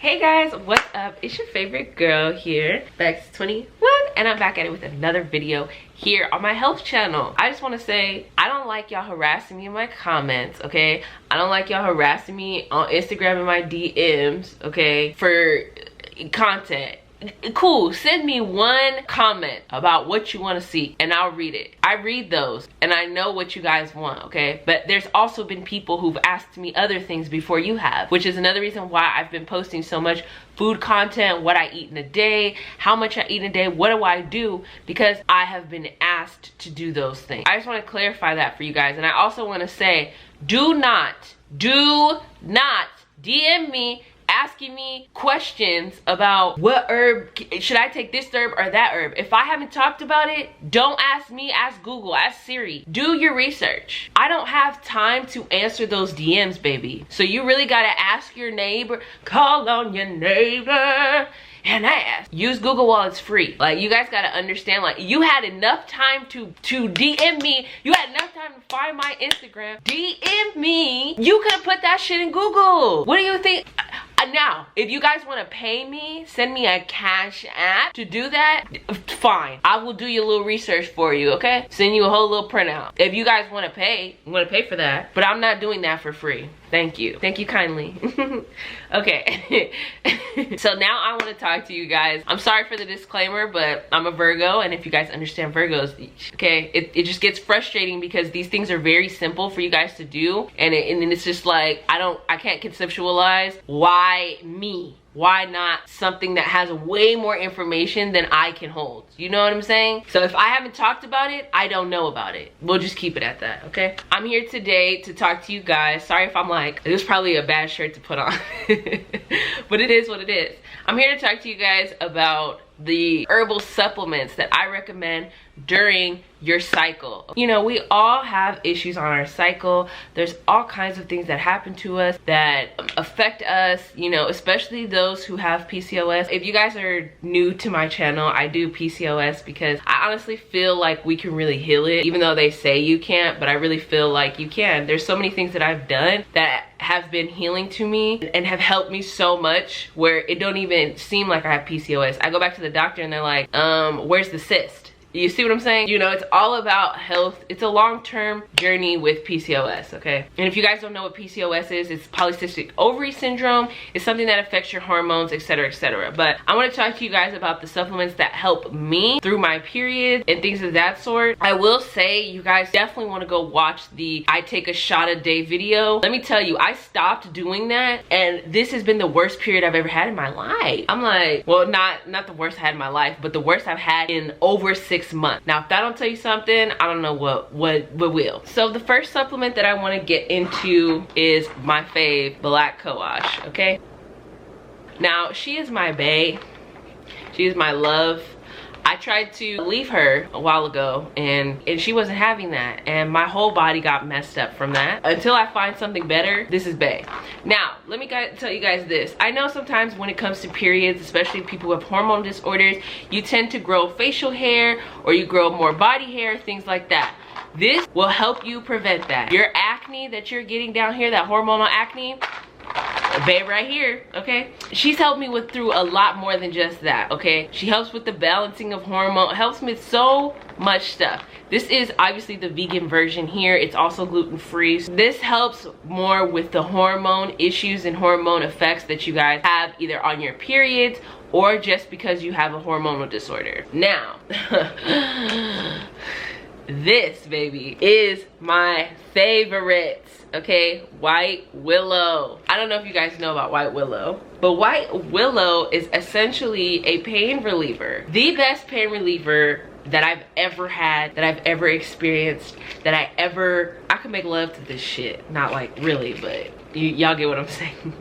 Hey guys, what's up? It's your favorite girl here, Bex21, and I'm back at it with another video here on my health channel. I just want to say, I don't like y'all harassing me in my comments, okay? I don't like y'all harassing me on Instagram in my DMs, okay, for content. Cool, send me one comment about what you want to see and I'll read it. I read those and I know what you guys want, okay? But there's also been people who've asked me other things before you have, which is another reason why I've been posting so much food content, what I eat in a day, how much I eat in a day, what do I do, because I have been asked to do those things. I just want to clarify that for you guys. And I also want to say, do not DM me asking me questions about what herb should I take, this herb or that herb. If I haven't talked about it, don't ask me, ask Google, ask Siri. Do your research. I don't have time to answer those DMs, baby. So you really gotta ask your neighbor, call on your neighbor and ask. Use Google while it's free. Like, you guys gotta understand, like, you had enough time to DM me. You had enough time to find my Instagram. DM me. You could have put that shit in Google. What do you think? Now, if you guys want to pay me, send me a cash app to do that, fine. I will do your little research for you, okay? Send you a whole little printout. If you guys want to pay, for that. But I'm not doing that for free. Thank you. Thank you kindly. Okay. So now I want to talk to you guys. I'm sorry for the disclaimer, but I'm a Virgo, and if you guys understand Virgos, okay, it just gets frustrating because these things are very simple for you guys to do, and it's just like, I can't conceptualize why me. Why not something that has way more information than I can hold? You know what I'm saying? So if I haven't talked about it, I don't know about it. We'll just keep it at that, okay? I'm here today to talk to you guys. Sorry if I'm like, it was probably a bad shirt to put on. But it is what it is. I'm here to talk to you guys about the herbal supplements that I recommend during your cycle. You know, we all have issues on our cycle. There's all kinds of things that happen to us that affect us, you know, especially those who have PCOS. If you guys are new to my channel, I do PCOS because I honestly feel like we can really heal it, even though they say you can't, but I really feel like you can. There's so many things that I've done that have been healing to me and have helped me so much where it don't even seem like I have PCOS. I go back to the doctor and they're like, where's the cyst? You see what I'm saying? You know, it's all about health. It's a long-term journey with PCOS, okay? And if you guys don't know what PCOS is, it's polycystic ovary syndrome. It's something that affects your hormones, etc., etc. But I want to talk to you guys about the supplements that help me through my period and things of that sort. I will say, you guys definitely want to go watch the I take a shot a day video. Let me tell you, I stopped doing that, and this has been the worst period I've ever had in my life. I'm like, well, not the worst I had in my life, but the worst I've had in over 6 months. Now, if that don't tell you something, I don't know what will. So the first supplement that I want to get into is my fave, Black Cohosh, okay? Now, she is my bae. She is my love. I tried to leave her a while ago and she wasn't having that, and my whole body got messed up from that. Until I find something better, this is bae. Now, let me tell you guys this. I know sometimes when it comes to periods, especially people with hormone disorders, you tend to grow facial hair or you grow more body hair, things like that. This will help you prevent that. Your acne that you're getting down here, that hormonal acne, babe right here, okay? She's helped me through a lot more than just that, okay? She helps with the balancing of hormone, helps me with so much stuff. This is obviously the vegan version here. It's also gluten-free. This helps more with the hormone issues and hormone effects that you guys have either on your periods or just because you have a hormonal disorder. Now, this baby is my favorite, okay? White Willow. I don't know if you guys know about White Willow, but White Willow is essentially a pain reliever. The best pain reliever that I've ever had, that I've ever experienced, that I could make love to this shit. Not like really, but y'all get what I'm saying.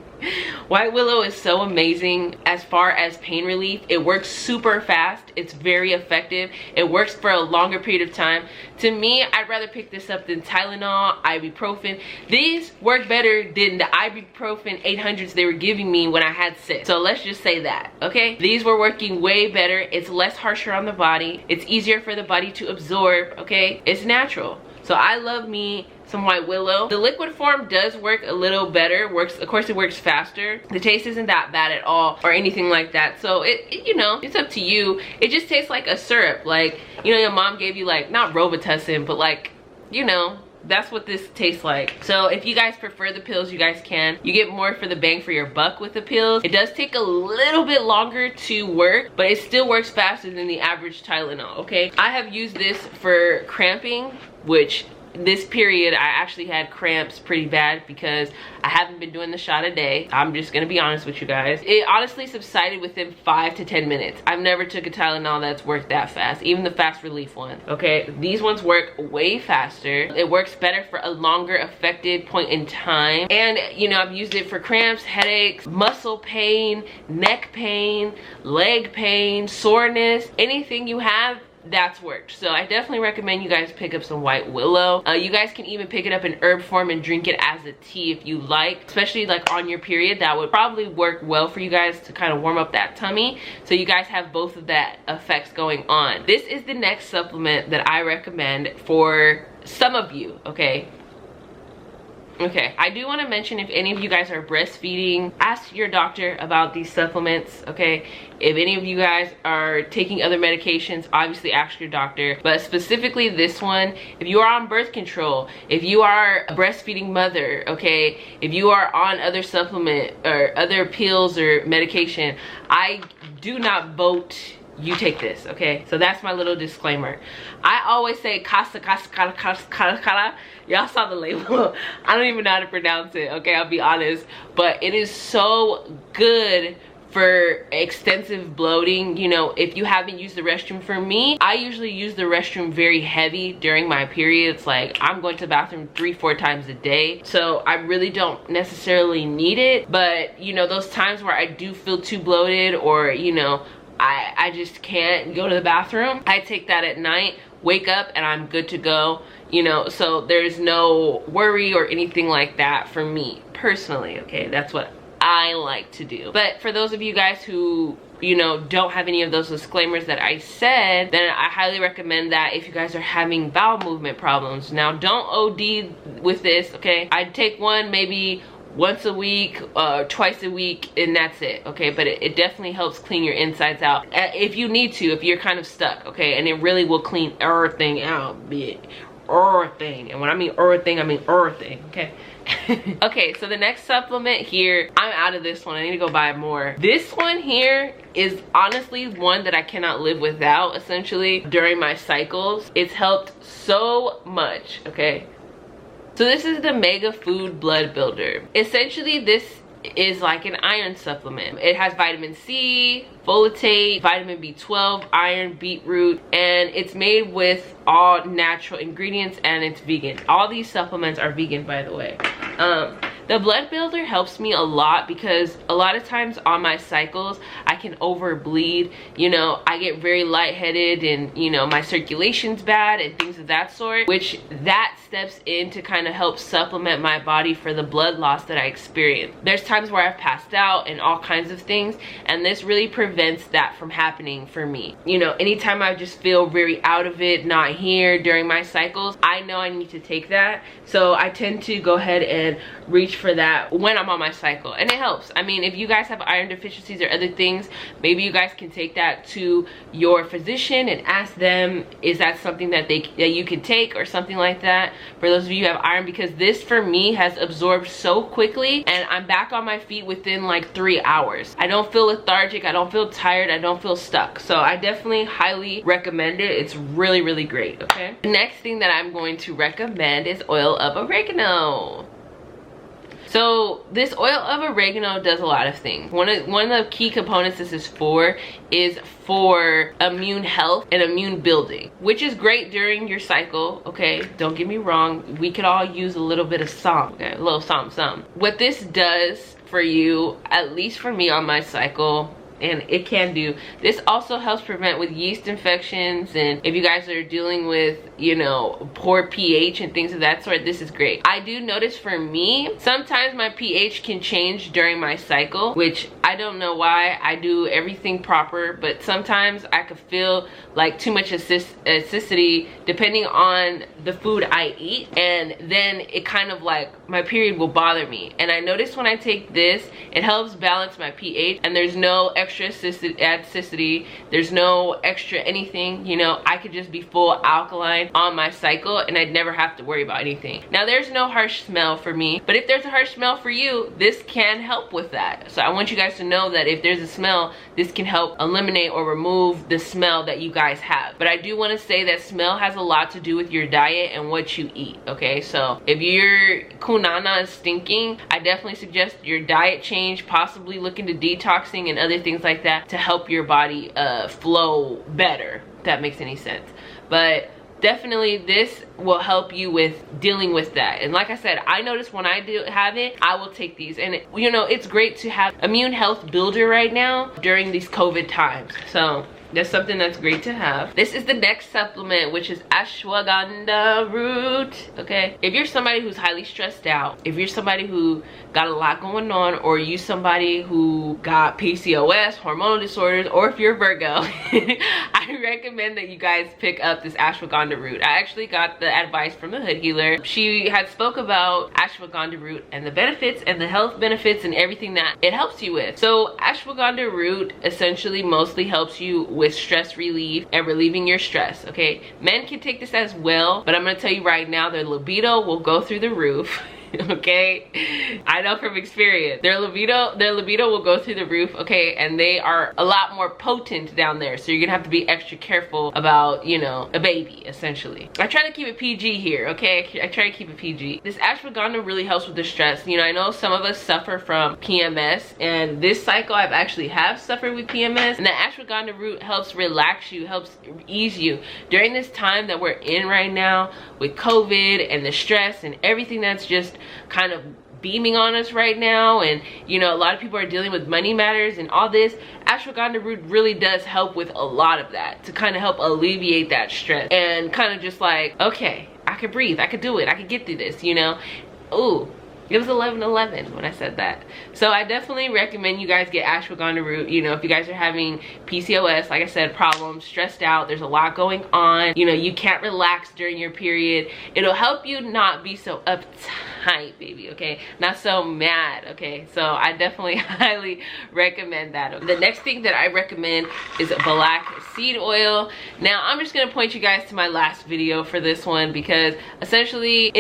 White Willow is so amazing as far as pain relief. It works super fast. It's very effective. It works for a longer period of time. To me, I'd rather pick this up than Tylenol, ibuprofen. These work better than the ibuprofen 800s they were giving me when I had 6. So let's just say that, okay? These were working way better. It's less harsher on the body. It's easier for the body to absorb, okay? It's natural. So I love me some white willow. The liquid form does work a little better. Of course it works faster. The taste isn't that bad at all or anything like that. So it you know, it's up to you. It just tastes like a syrup. Like, you know, your mom gave you like, not Robitussin, but like, you know, that's what this tastes like. So if you guys prefer the pills, you guys can. You get more for the bang for your buck with the pills. It does take a little bit longer to work, but it still works faster than the average Tylenol, okay? I have used this for cramping, which this period I actually had cramps pretty bad because I haven't been doing the shot a day. I'm just gonna be honest with you guys. It honestly subsided within 5 to 10 minutes. I've never took a Tylenol that's worked that fast, even the fast relief one, okay? These ones work way faster. It works better for a longer effective point in time. And you know, I've used it for cramps, headaches, muscle pain, neck pain, leg pain, soreness, anything you have, that's worked. So I definitely recommend you guys pick up some white willow. You guys can even pick it up in herb form and drink it as a tea if you like, especially like on your period. That would probably work well for you guys to kind of warm up that tummy, so you guys have both of that effects going on. This is the next supplement that I recommend for some of you, okay? Okay, I do want to mention, if any of you guys are breastfeeding, ask your doctor about these supplements, okay? If any of you guys are taking other medications, obviously ask your doctor. But specifically this one, if you are on birth control, if you are a breastfeeding mother, okay? If you are on other supplement or other pills or medication, I do not vote you take this, okay? So that's my little disclaimer. I always say Cascara. Y'all saw the label. I don't even know how to pronounce it, okay? I'll be honest. But it is so good for extensive bloating. You know, if you haven't used the restroom, for me, I usually use the restroom very heavy during my periods. Like, I'm going to the bathroom 3-4 times a day, so I really don't necessarily need it. But you know, those times where I do feel too bloated, or you know, I just can't go to the bathroom, I take that at night, wake up, and I'm good to go. You know, so there's no worry or anything like that for me personally, okay? That's what I like to do. But for those of you guys who, you know, don't have any of those disclaimers that I said, then I highly recommend that if you guys are having bowel movement problems. Now, don't OD with this, okay? I'd take one maybe once a week, twice a week, and that's it, okay? But it definitely helps clean your insides out if you need to, if you're kind of stuck, okay? And it really will clean everything out, bitch. Everything. And when I mean everything, I mean everything, okay? Okay, so the next supplement here, I'm out of this one. I need to go buy more. This one here is honestly one that I cannot live without, essentially, during my cycles. It's helped so much, okay? So this is the Mega Food Blood Builder. Essentially, this is like an iron supplement. It has vitamin C, folate, vitamin B12, iron, beetroot, and it's made with all natural ingredients, and it's vegan. All these supplements are vegan, by the way. The blood builder helps me a lot because a lot of times on my cycles I can overbleed. You know, I get very lightheaded, and you know, my circulation's bad and things of that sort, which that steps in to kind of help supplement my body for the blood loss that I experience. There's times where I've passed out and all kinds of things, and this really prevents that from happening for me. You know, anytime I just feel very out of it, not here during my cycles, I know I need to take that. So I tend to go ahead and reach for that when I'm on my cycle, and it helps. I mean, if you guys have iron deficiencies or other things, maybe you guys can take that to your physician and ask them, is that something that you can take or something like that, for those of you who have iron, because this for me has absorbed so quickly and I'm back on my feet within like 3 hours. I don't feel lethargic, I don't feel tired, I don't feel stuck. So I definitely highly recommend it. It's really, really great, okay? The next thing that I'm going to recommend is oil of oregano. So this oil of oregano does a lot of things. One of the key components this is for immune health and immune building, which is great during your cycle, okay? Don't get me wrong, we could all use a little bit of some, okay? A little some. What this does for you, at least for me on my cycle, and it can do, this also helps prevent with yeast infections, and if you guys are dealing with, you know, poor pH and things of that sort, this is great. I do notice for me, sometimes my pH can change during my cycle, which I I don't know why. I do everything proper, but sometimes I could feel like too much acidity depending on the food I eat, and then it kind of like my period will bother me. And I notice when I take this, it helps balance my pH, and there's no extra acidity, there's no extra anything, you know. I could just be full alkaline on my cycle and I'd never have to worry about anything. Now there's no harsh smell for me, but if there's a harsh smell for you, this can help with that. So I want you guys to know that if there's a smell, this can help eliminate or remove the smell that you guys have. But I do want to say that smell has a lot to do with your diet and what you eat, okay? So if your kunana is stinking, I definitely suggest your diet change, possibly look into detoxing and other things like that to help your body flow better, if that makes any sense. But definitely this will help you with dealing with that. And like I said, I notice when I do have it, I will take these. And you know, it's great to have immune health builder right now during these COVID times. So that's something that's great to have. This is the next supplement, which is Ashwagandha Root, okay? If you're somebody who's highly stressed out, if you're somebody who got a lot going on, or you somebody who got PCOS, hormonal disorders, or if you're Virgo, I recommend that you guys pick up this Ashwagandha Root. I actually got the advice from the Hood Healer. She had spoke about Ashwagandha Root and the benefits and the health benefits and everything that it helps you with. So Ashwagandha Root essentially mostly helps you with stress relief and relieving your stress, okay? Men can take this as well, but I'm gonna tell you right now, their libido will go through the roof. Okay, I know from experience, their libido will go through the roof, okay? And they are a lot more potent down there, so you're gonna have to be extra careful about, you know, a baby essentially. I try to keep it PG here, okay? I try to keep it PG. This ashwagandha really helps with the stress. You know, I know some of us suffer from PMS, and this cycle I've actually have suffered with PMS, and the ashwagandha root helps relax you, helps ease you during this time that we're in right now with COVID and the stress and everything that's just kind of beaming on us right now. And you know, a lot of people are dealing with money matters and all this. Ashwagandha root really does help with a lot of that, to kind of help alleviate that stress and kind of just like, okay, I can breathe, I can do it, I can get through this, you know. Ooh, it was 11:11 when I said that. So I definitely recommend you guys get ashwagandha root. You know, if you guys are having PCOS, like I said, problems, stressed out, there's a lot going on, you know, you can't relax during your period, it'll help you not be so uptight, baby, okay? Not so mad, okay? So I definitely highly recommend that. The next thing that I recommend is black seed oil. Now I'm just gonna point you guys to my last video for this one, because essentially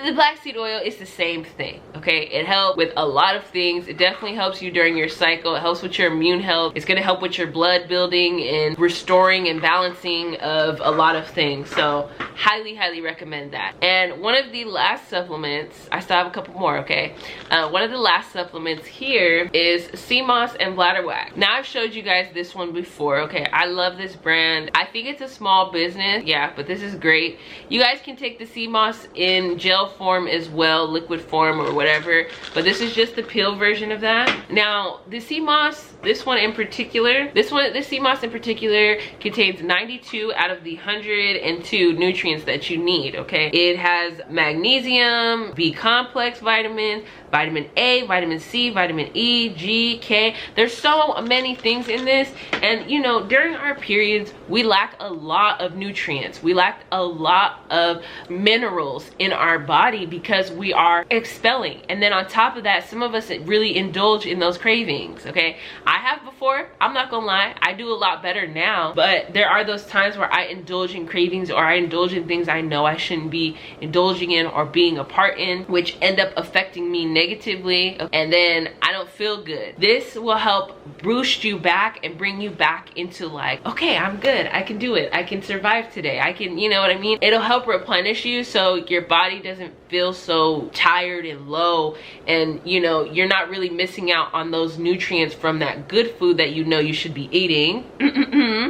the black seed oil is the same thing, okay? It helps with a lot of things. It definitely helps you during your cycle. It helps with your immune health. It's gonna help with your blood building and restoring and balancing of a lot of things. So highly recommend that. And one of the last supplements, I still have a couple more, okay? One of the last supplements here is Seamoss and Bladder Wax. Now I've showed you guys this one before, okay? I love this brand. I think it's a small business, yeah, but this is great. You guys can take the Seamoss in gel form as well, liquid form or whatever, but this is just the pill version of that. Now the Seamoss, this Seamoss in particular contains 92 out of the 102 nutrients that you need, okay? It has magnesium, B complex vitamins, vitamin A, vitamin C, vitamin E, G, K. There's so many things in this. And you know, during our periods, we lack a lot of nutrients. We lack a lot of minerals in our body because we are expelling. And then on top of that, some of us really indulge in those cravings, okay? I have before, I'm not gonna lie, I do a lot better now, but there are those times where I indulge in cravings, or I indulge in things I know I shouldn't be indulging in or being a part in, which end up affecting me negatively, and then I don't feel good. This will help boost you back and bring you back into like, okay, I'm good, I can do it, I can survive today, I can, you know what I mean? It'll help replenish you so your body doesn't feel so tired and low, and you know, you're not really missing out on those nutrients from that good food that you know you should be eating.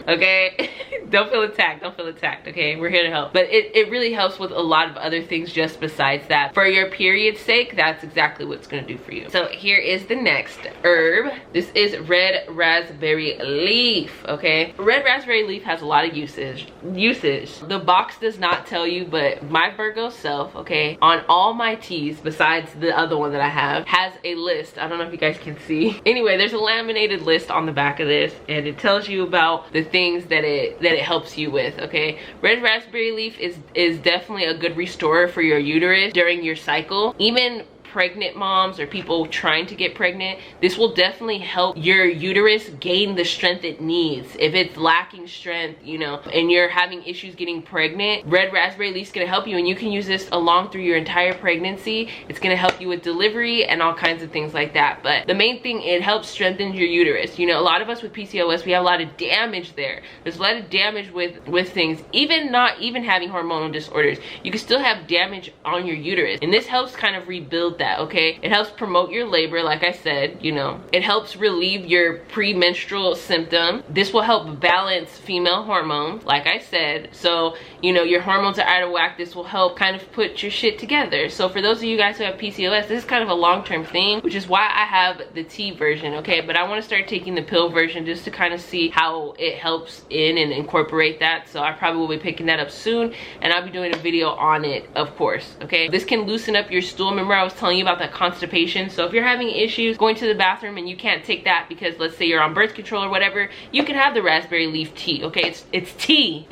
Okay. Don't feel attacked, don't feel attacked, okay? We're here to help. But it really helps with a lot of other things just besides that. For your period's sake, that's exactly what it's gonna do for you. So here is the next herb. This is red raspberry leaf, okay? Red raspberry leaf has a lot of usage. The box does not tell you, but my Virgo self, okay, on all my teas, besides the other one that I have, has a list. I don't know if you guys can see. Anyway, there's a laminated list on the back of this, and it tells you about the things that it helps you with, okay? Red raspberry leaf is definitely a good restorer for your uterus during your cycle. Even pregnant moms or people trying to get pregnant, this will definitely help your uterus gain the strength it needs. If it's lacking strength, you know, and you're having issues getting pregnant, red raspberry leaf is going to help you, and you can use this along through your entire pregnancy. It's going to help you with delivery and all kinds of things like that. But the main thing, it helps strengthen your uterus. You know, a lot of us with PCOS, we have a lot of damage there. There's a lot of damage with things, not even having hormonal disorders. You can still have damage on your uterus, and this helps kind of rebuild that, okay? It helps promote your labor, like I said, you know. It helps relieve your premenstrual symptom. This will help balance female hormones, like I said. So, you know, your hormones are out of whack. This will help kind of put your shit together. So for those of you guys who have PCOS, this is kind of a long-term thing, which is why I have the tea version, okay? But I want to start taking the pill version just to kind of see how it helps in and incorporate that. So I probably will be picking that up soon, and I'll be doing a video on it, of course, okay? This can loosen up your stool. Remember I was telling you about that constipation? So if you're having issues going to the bathroom and you can't take that because let's say you're on birth control or whatever, you can have the raspberry leaf tea, okay? It's tea,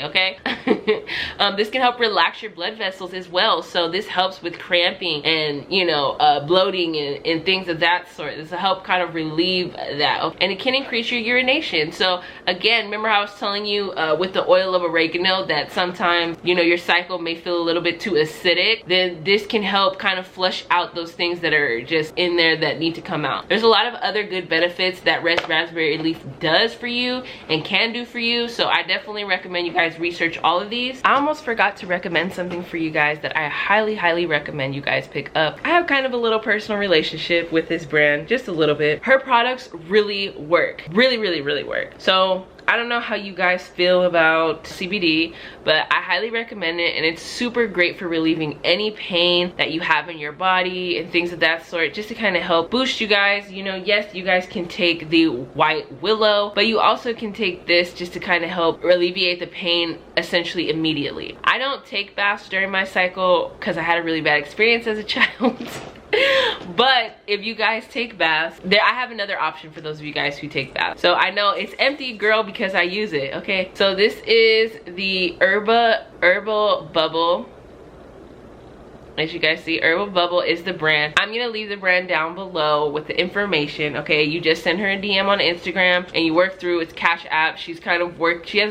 okay? This can help relax your blood vessels as well. So this helps with cramping and, you know, bloating and things of that sort. This will help kind of relieve that, okay? And it can increase your urination. So again, remember how I was telling you with the oil of oregano that sometimes, you know, your cycle may feel a little bit too acidic. Then this can help kind of flush out those things that are just in there that need to come out. There's a lot of other good benefits that red raspberry leaf does for you and can do for you. So I definitely recommend you guys research all of these. I almost forgot to recommend something for you guys that I highly recommend you guys pick up. I have kind of a little personal relationship with this brand, just a little bit. Her products really work, really work. So I don't know how you guys feel about CBD, but I highly recommend it, and it's super great for relieving any pain that you have in your body and things of that sort, just to kind of help boost you guys. You know, yes, you guys can take the white willow, but you also can take this just to kind of help alleviate the pain essentially immediately. I don't take baths during my cycle because I had a really bad experience as a child. But if you guys take baths, I have another option for those of you guys who take baths. So I know it's empty, girl, because I use it, okay? So this is the Herbal Bubble. As you guys see, Herbal Bubble is the brand. I'm gonna leave the brand down below with the information, okay? You just send her a DM on Instagram and you work through its Cash App. She has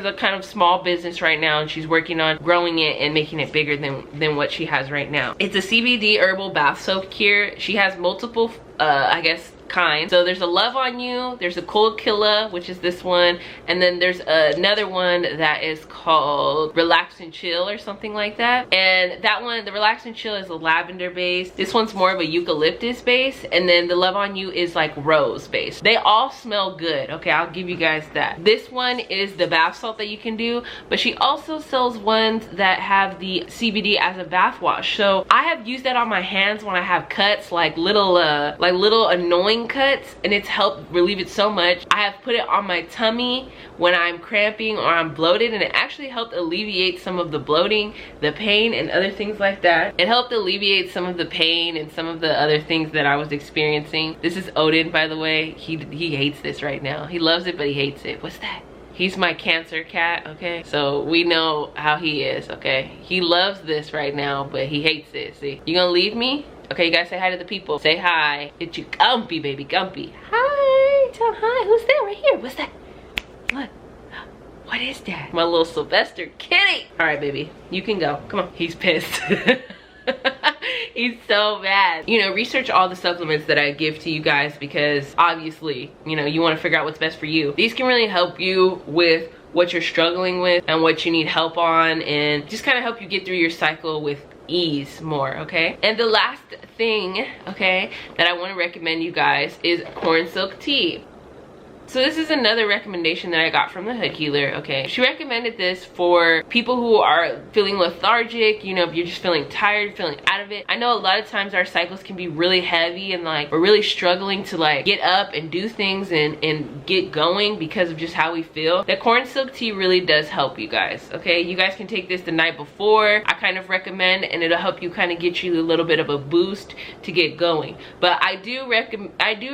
a kind of small business right now, and she's working on growing it and making it bigger than what she has right now. It's a CBD herbal bath soap cure. She has multiple, I guess, kind. So there's a Love on You, there's a Cold Killer, which is this one, and then there's another one that is called Relax and Chill or something like that. And that one, the Relax and Chill, is a lavender base. This one's more of a eucalyptus base, and then the Love on You is like rose base. They all smell good, okay? I'll give you guys that. This one is the bath salt that you can do, but she also sells ones that have the CBD as a bath wash. So I have used that on my hands when I have cuts, like little annoying cuts, and it's helped relieve it so much. I have put it on my tummy when I'm cramping or I'm bloated, and it actually helped alleviate some of the bloating, the pain, and other things like that. It helped alleviate some of the pain and some of the other things that I was experiencing. This is Odin, by the way. He hates this right now. He loves it, but he hates it. What's that? He's my Cancer cat, okay? So we know how he is, okay? He loves this right now, but he hates it. See? You gonna leave me? Okay, you guys say hi to the people. Say hi. It's you, Gumpy, baby, Gumpy. Hi. Tell him hi. Who's there right here? What's that? What? What is that? My little Sylvester kitty. All right, baby. You can go. Come on. He's pissed. He's so mad. You know, research all the supplements that I give to you guys, because obviously, you know, you want to figure out what's best for you. These can really help you with what you're struggling with and what you need help on, and just kind of help you get through your cycle with ease more, okay? And the last thing, okay, that I want to recommend you guys is corn silk tea. So this is another recommendation that I got from the Hood Healer, okay? She recommended this for people who are feeling lethargic, you know, if you're just feeling tired, feeling out of it. I know a lot of times our cycles can be really heavy and like we're really struggling to like get up and do things and get going because of just how we feel. The corn silk tea really does help you guys, okay? You guys can take this the night before, I kind of recommend, and it'll help you kind of get you a little bit of a boost to get going. But I do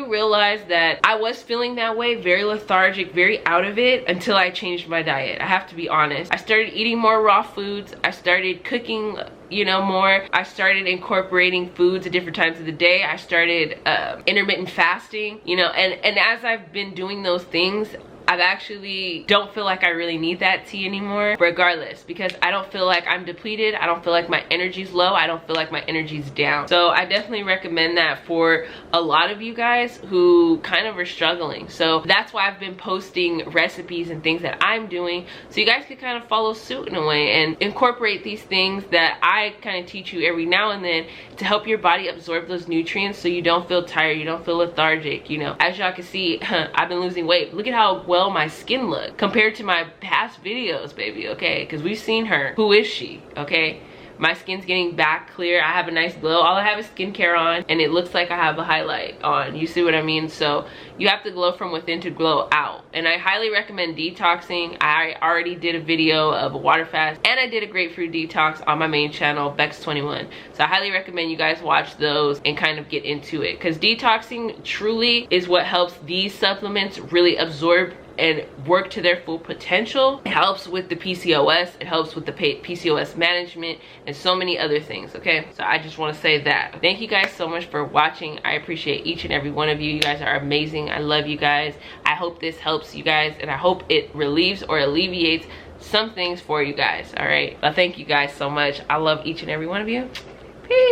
realize that I was feeling that way, very lethargic, very out of it, until I changed my diet. I have to be honest. I started eating more raw foods. I started cooking, you know, more. I started incorporating foods at different times of the day. I started intermittent fasting, you know, and as I've been doing those things, I actually don't feel like I really need that tea anymore, regardless, because I don't feel like I'm depleted. I don't feel like my energy's low. I don't feel like my energy's down. So I definitely recommend that for a lot of you guys who kind of are struggling. So that's why I've been posting recipes and things that I'm doing, so you guys can kind of follow suit in a way and incorporate these things that I kind of teach you every now and then to help your body absorb those nutrients so you don't feel tired, you don't feel lethargic, you know. As y'all can see, I've been losing weight. Look at how well my skin look compared to my past videos, baby, okay? Because we've seen her. Who is she, okay? My skin's getting back clear. I have a nice glow. All I have is skincare on, and it looks like I have a highlight on. You see what I mean? So you have to glow from within to glow out. And I highly recommend detoxing. I already did a video of a water fast, and I did a grapefruit detox on my main channel, Bex21. So I highly recommend you guys watch those and kind of get into it, because detoxing truly is what helps these supplements really absorb and work to their full potential. It helps with the PCOS, it helps with the PCOS management, and so many other things, okay? So I just want to say that. Thank you guys so much for watching. I appreciate each and every one of you. You guys are amazing. I love you guys. I hope this helps you guys, and I hope it relieves or alleviates some things for you guys, all right? But thank you guys so much. I love each and every one of you. Peace.